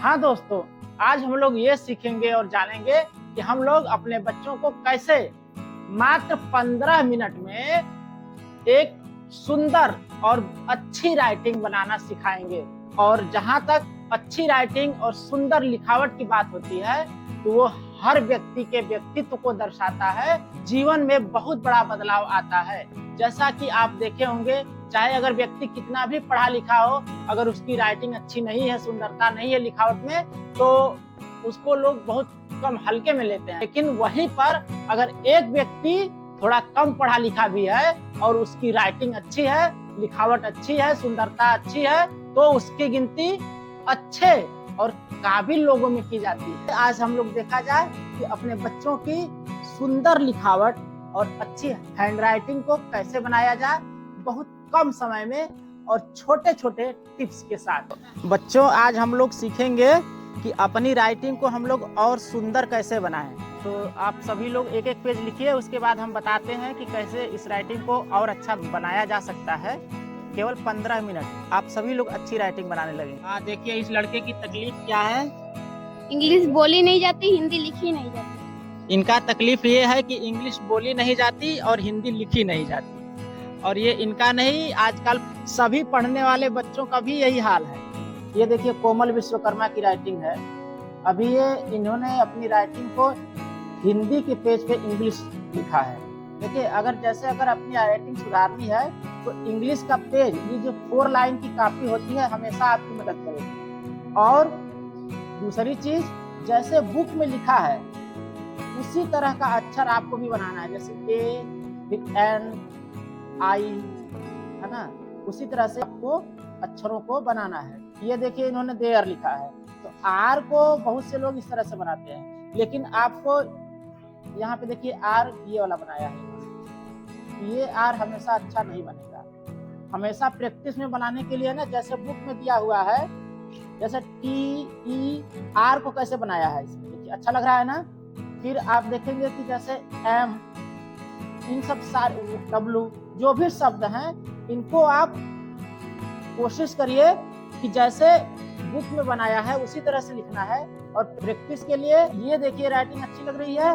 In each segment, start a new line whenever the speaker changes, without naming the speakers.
हाँ दोस्तों, आज हम लोग ये सीखेंगे और जानेंगे कि हम लोग अपने बच्चों को कैसे मात्र 15 मिनट में एक सुंदर और अच्छी राइटिंग बनाना सिखाएंगे। और जहाँ तक अच्छी राइटिंग और सुंदर लिखावट की बात होती है तो वो हर व्यक्ति के व्यक्तित्व को दर्शाता है, जीवन में बहुत बड़ा बदलाव आता है। जैसा कि आप देखे होंगे, चाहे अगर व्यक्ति कितना भी पढ़ा लिखा हो, अगर उसकी राइटिंग अच्छी नहीं है, सुंदरता नहीं है लिखावट में, तो उसको लोग बहुत कम हल्के में लेते हैं। लेकिन वहीं पर अगर एक व्यक्ति थोड़ा कम पढ़ा लिखा भी है और उसकी राइटिंग अच्छी है, लिखावट अच्छी है, सुंदरता अच्छी है, तो उसकी गिनती अच्छे और काबिल लोगों में की जाती है। आज हम लोग देखा जाए कि अपने बच्चों की सुंदर लिखावट और अच्छी हैंडराइटिंग को कैसे बनाया जाए, बहुत कम समय में और छोटे छोटे टिप्स के साथ। बच्चों, आज हम लोग सीखेंगे कि अपनी राइटिंग को हम लोग और सुंदर कैसे बनाएं। तो आप सभी लोग एक एक पेज लिखिए, उसके बाद हम बताते हैं कि कैसे इस राइटिंग को और अच्छा बनाया जा सकता है। केवल 15 मिनट आप सभी लोग अच्छी राइटिंग बनाने लगे। देखिए इस लड़के की तकलीफ क्या है।
इंग्लिश बोली नहीं जाती, हिंदी लिखी नहीं जाती।
इनका तकलीफ ये है कि इंग्लिश बोली नहीं जाती और हिंदी लिखी नहीं जाती। और ये इनका नहीं, आजकल सभी पढ़ने वाले बच्चों का भी यही हाल है। ये देखिए कोमल विश्वकर्मा की राइटिंग है। अभी ये इन्होंने अपनी राइटिंग को हिंदी के पेज पे इंग्लिश लिखा है। देखिए अगर अपनी राइटिंग सुधारनी है तो इंग्लिश का पेज, ये जो 4 लाइन की कॉपी होती है, हमेशा आपकी मदद करेगी। और दूसरी चीज, जैसे बुक में लिखा है उसी तरह का अक्षर आपको भी बनाना है। जैसे ए फिर एन आई, है ना, उसी तरह से आपको अक्षरों को बनाना है। ये देखिए इन्होंने देयर लिखा है, तो आर को बहुत से लोग इस तरह से बनाते हैं, लेकिन आपको यहाँ पे देखिए आर ये वाला बनाया है। ये आर हमेशा अच्छा नहीं बनेगा। हमेशा प्रैक्टिस में बनाने के लिए ना, जैसे बुक में दिया हुआ है, जैसे टी ई आर को कैसे बनाया है, देखिए अच्छा लग रहा है ना। फिर आप देखेंगे कि जैसे एम, इन सब सारे डब्लू, जो भी शब्द हैं, इनको आप कोशिश करिए कि जैसे बुक में बनाया है उसी तरह से लिखना है। और प्रैक्टिस के लिए ये देखिए राइटिंग अच्छी लग रही है,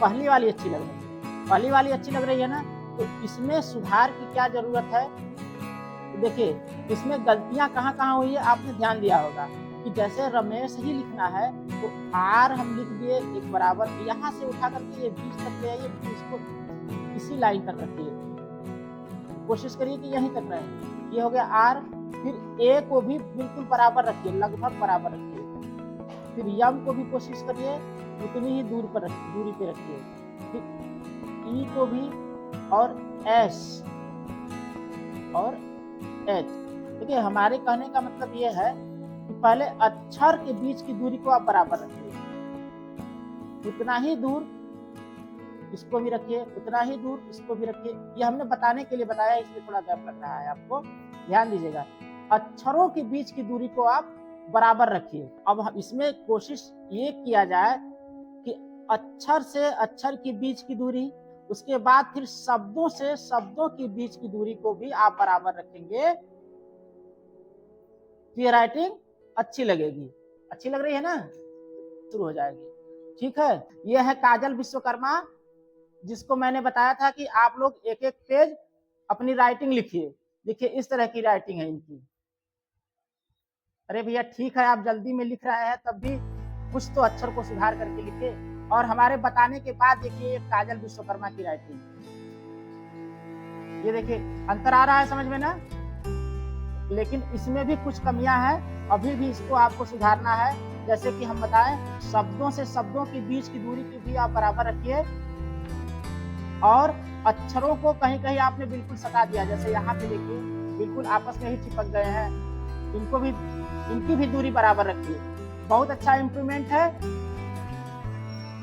पहली वाली अच्छी लग रही है, पहली वाली अच्छी लग रही है ना। तो इसमें सुधार की क्या जरूरत है, तो देखिए इसमें गलतियां कहाँ कहाँ हुई है आपने ध्यान दिया होगा कि जैसे रमेश ही लिखना है तो आर हम लिख दिए एक बराबर, यहाँ से उठा करके ये बीच तक ले आइए, इसको इसी लाइन तक रखिए, कोशिश करिए कि यहीं तक रहे। ये हो गया आर। फिर ए को भी बिल्कुल बराबर रखिए, लगभग बराबर रखिए। फिर यम को भी कोशिश करिए उतनी ही दूरी पे रखिए। फिर ई को भी, और एस और एच। देखिए हमारे कहने का मतलब ये है कि पहले अक्षर के बीच की दूरी को आप बराबर रखिए, उतना ही दूर इसको भी रखिए, उतना ही दूर इसको भी रखिए। ये हमने बताने के लिए बताया, इसलिए थोड़ा गैप लग रहा है, आपको ध्यान दीजिएगा। अक्षरों के बीच की दूरी को आप बराबर रखिए। अब इसमें कोशिश ये किया जाए कि अक्षर से अक्षर के बीच की दूरी, उसके बाद फिर शब्दों से शब्दों के बीच की दूरी को भी आप बराबर रखेंगे, तो ये राइटिंग अच्छी लगेगी। अच्छी लग रही है ना, शुरू हो जाएगी। ठीक है, ये है काजल विश्वकर्मा, जिसको मैंने बताया था कि आप लोग एक एक पेज अपनी राइटिंग लिखिए। देखिए इस तरह की राइटिंग है इनकी। अरे भैया ठीक है, आप जल्दी में लिख रहे हैं, तब भी कुछ तो अक्षर को सुधार करके लिखे। और हमारे बताने के बाद देखिए काजल विश्वकर्मा की राइटिंग, ये देखिए अंतर आ रहा है समझ में ना, लेकिन इसमें भी कुछ कमियां हैं, अभी भी इसको आपको सुधारना है। जैसे कि हम बताएं, शब्दों से शब्दों के बीच की दूरी की भी आप बराबर रखिए। और अक्षरों को कहीं कहीं आपने बिल्कुल सटा दिया, जैसे यहाँ पे देखिए बिल्कुल आपस में ही चिपक गए हैं, इनको भी, इनकी भी दूरी बराबर रखिए। बहुत अच्छा इंप्रूवमेंट है,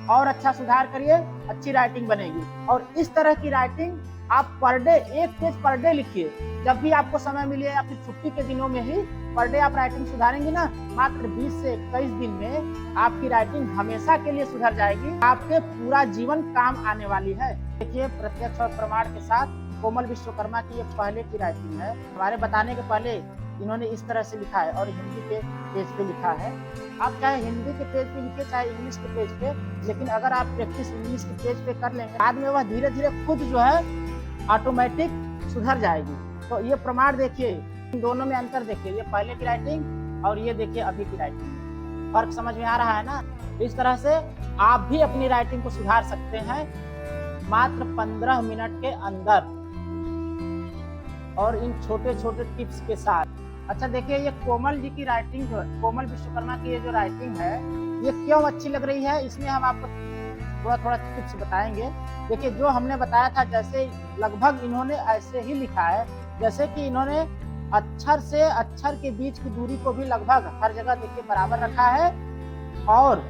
और अच्छा सुधार करिए, अच्छी राइटिंग बनेगी। और इस तरह की राइटिंग आप पर डे, एक पेज पर डे लिखिए। जब भी आपको समय मिले या फिर छुट्टी के दिनों में ही पर डे आप राइटिंग सुधारेंगे ना, मात्र 20 से 21 दिन में आपकी राइटिंग हमेशा के लिए सुधर जाएगी, आपके पूरा जीवन काम आने वाली है। देखिए प्रत्यक्ष और प्रमाण के साथ कोमल विश्वकर्मा की ये पहले की राइटिंग है। हमारे बताने के पहले इन्होंने इस तरह से लिखा है और हिंदी के पेज पे लिखा है। आप चाहे हिंदी के पेज पे लिखे चाहे इंग्लिश के पेज पे, लेकिन अगर आप प्रैक्टिस इंग्लिश के पेज पे कर लेंगे बाद में वह धीरे धीरे खुद जो है ऑटोमेटिक सुधर जाएगी। तो ये प्रमाण देखिए, इन दोनों में अंतर देखिए, ये पहले की राइटिंग और ये देखिए अभी की राइटिंग, फर्क समझ में आ रहा है ना। इस तरह से आप भी अपनी राइटिंग को सुधार सकते हैं मात्र 15 मिनट के अंदर और इन छोटे छोटे टिप्स के साथ। अच्छा देखिए, ये कोमल जी की राइटिंग जो है, कोमल विश्वकर्मा की ये जो राइटिंग है, ये क्यों अच्छी लग रही है, इसमें हम आपको थोड़ा थोड़ा टिप्स बताएंगे। देखिए, जो हमने बताया था जैसे लगभग इन्होंने ऐसे ही लिखा है, जैसे कि इन्होंने अक्षर से अक्षर के बीच की दूरी को भी लगभग हर जगह देखिए बराबर रखा है और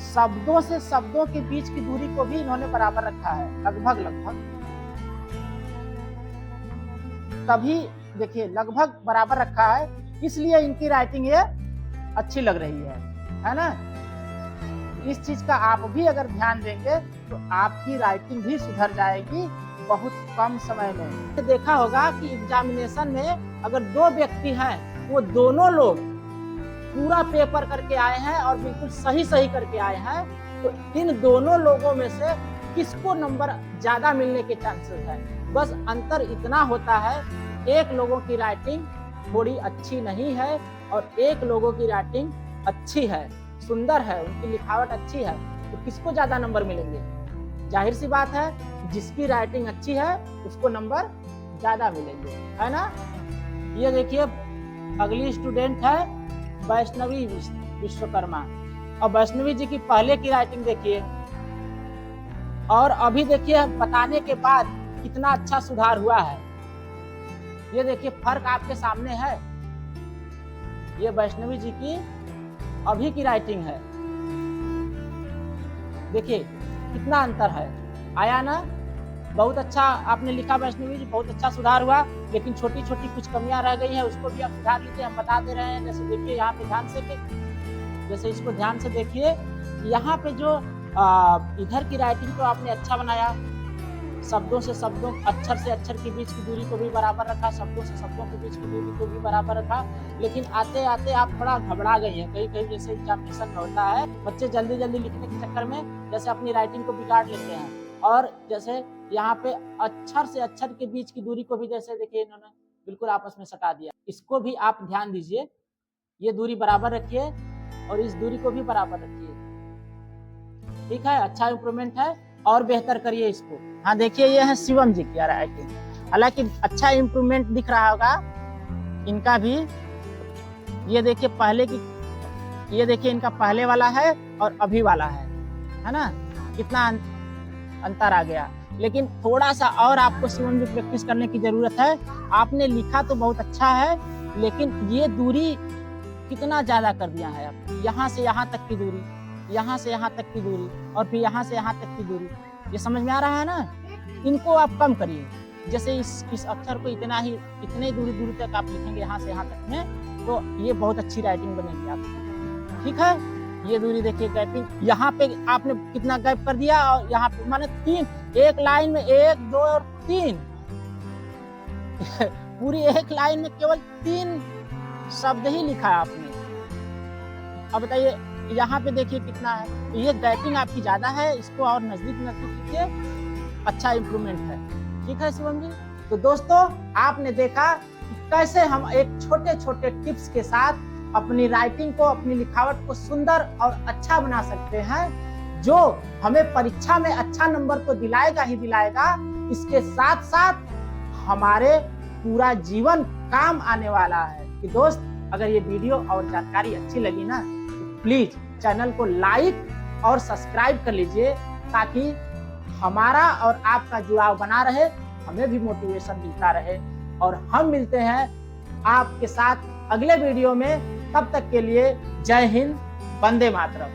शब्दों से शब्दों के बीच की दूरी को भी इन्होंने बराबर रखा है, लगभग तभी देखिए लगभग बराबर रखा है, इसलिए इनकी राइटिंग ये अच्छी लग रही है ना। इस चीज का आप भी अगर ध्यान देंगे तो आपकी राइटिंग भी सुधर जाएगी बहुत कम समय में। देखा होगा कि एग्जामिनेशन में अगर दो व्यक्ति हैं, वो दोनों लोग पूरा पेपर करके आए हैं और बिल्कुल सही सही करके आए हैं, तो इन दोनों लोगों में से किसको नंबर ज्यादा मिलने के चांसेस है। बस अंतर इतना होता है, एक लोगों की राइटिंग थोड़ी अच्छी नहीं है और एक लोगों की राइटिंग अच्छी है, सुंदर है, उनकी लिखावट अच्छी है, तो किसको ज्यादा नंबर मिलेंगे। जाहिर सी बात है, जिसकी राइटिंग अच्छी है उसको नंबर ज्यादा मिलेंगे, है ना। ये देखिए अगली स्टूडेंट है वैष्णवी विश्वकर्मा, और वैष्णवी जी की पहले की राइटिंग देखिए और अभी देखिए बताने के बाद कितना अच्छा सुधार हुआ है। ये देखिए फर्क आपके सामने है, ये वैष्णवी जी की अभी की राइटिंग है, देखिए कितना अंतर है, आया ना। बहुत अच्छा आपने लिखा वैष्णवी जी, बहुत अच्छा सुधार हुआ, लेकिन छोटी छोटी कुछ कमियां रह गई है, उसको भी आप सुधार लीजिए, हम बता दे रहे हैं। जैसे देखिए यहाँ पे ध्यान से, जैसे इसको ध्यान से देखिए, यहाँ पे जो इधर की राइटिंग तो आपने अच्छा बनाया, शब्दों से शब्दों, अक्षर से अक्षर के बीच की दूरी को भी बराबर रखा, शब्दों से शब्दों के बीच की दूरी को भी बराबर रखा, लेकिन आते आते आप थोड़ा घबरा गई हैं। कहीं कहीं जैसे एग्जामिनेशन में होता है, बच्चे जल्दी जल्दी लिखने के चक्कर में जैसे अपनी राइटिंग को बिगाड़ लेते हैं, और जैसे यहाँ पे अक्षर से अक्षर के बीच की दूरी को भी जैसे देखिए इन्होंने बिल्कुल आपस में सटा दिया। इसको भी आप ध्यान दीजिए, ये दूरी बराबर रखिए और इस दूरी को भी बराबर रखिए, ठीक है। अच्छा इंप्रूवमेंट है और बेहतर करिए इसको। हाँ देखिए, ये है शिवम जी की राइटिंग, हालांकि अच्छा इंप्रूवमेंट दिख रहा होगा इनका भी। ये देखिए पहले की, ये देखिए इनका पहले वाला है और अभी वाला है ना, कितना अंतर आ गया। लेकिन थोड़ा सा और आपको शिवम जी प्रैक्टिस करने की जरूरत है। आपने लिखा तो बहुत अच्छा है, लेकिन ये दूरी कितना ज्यादा कर दिया है आप, यहाँ से यहाँ तक की दूरी, यहाँ से यहाँ तक की दूरी और फिर यहाँ से यहाँ तक की दूरी, ये समझ में आ रहा है ना। इनको आप कम करिए, जैसे इस अक्षर को इतने दूरी तक आप लिखेंगे यहाँ से यहाँ तक में, तो ये बहुत अच्छी राइटिंग बनेगी आपकी, ठीक है। ये दूरी देखिए गैपिंग, यहाँ पे आपने कितना गैप कर दिया, और यहाँ पे माने 3, एक लाइन में 1, 2 और 3 पूरी एक लाइन में केवल 3 शब्द ही लिखा है आपने। अब बताइए यहाँ पे देखिए कितना है, ये गैपिंग आपकी ज्यादा है, इसको और नजदीक लीजिए, अच्छा इंप्रूवमेंट है, ठीक है शिवम जी। तो दोस्तों आपने देखा कि कैसे हम एक छोटे छोटे टिप्स के साथ अपनी राइटिंग को, अपनी लिखावट को सुंदर और अच्छा बना सकते हैं, जो हमें परीक्षा में अच्छा नंबर तो दिलाएगा ही दिलाएगा, इसके साथ साथ हमारे पूरा जीवन काम आने वाला है। कि दोस्त अगर ये वीडियो और जानकारी अच्छी लगी ना, तो प्लीज चैनल को लाइक और सब्सक्राइब कर लीजिए, ताकि हमारा और आपका जुड़ाव बना रहे, हमें भी मोटिवेशन मिलता रहे। और हम मिलते हैं आपके साथ अगले वीडियो में, तब तक के लिए जय हिंद, वंदे मातरम।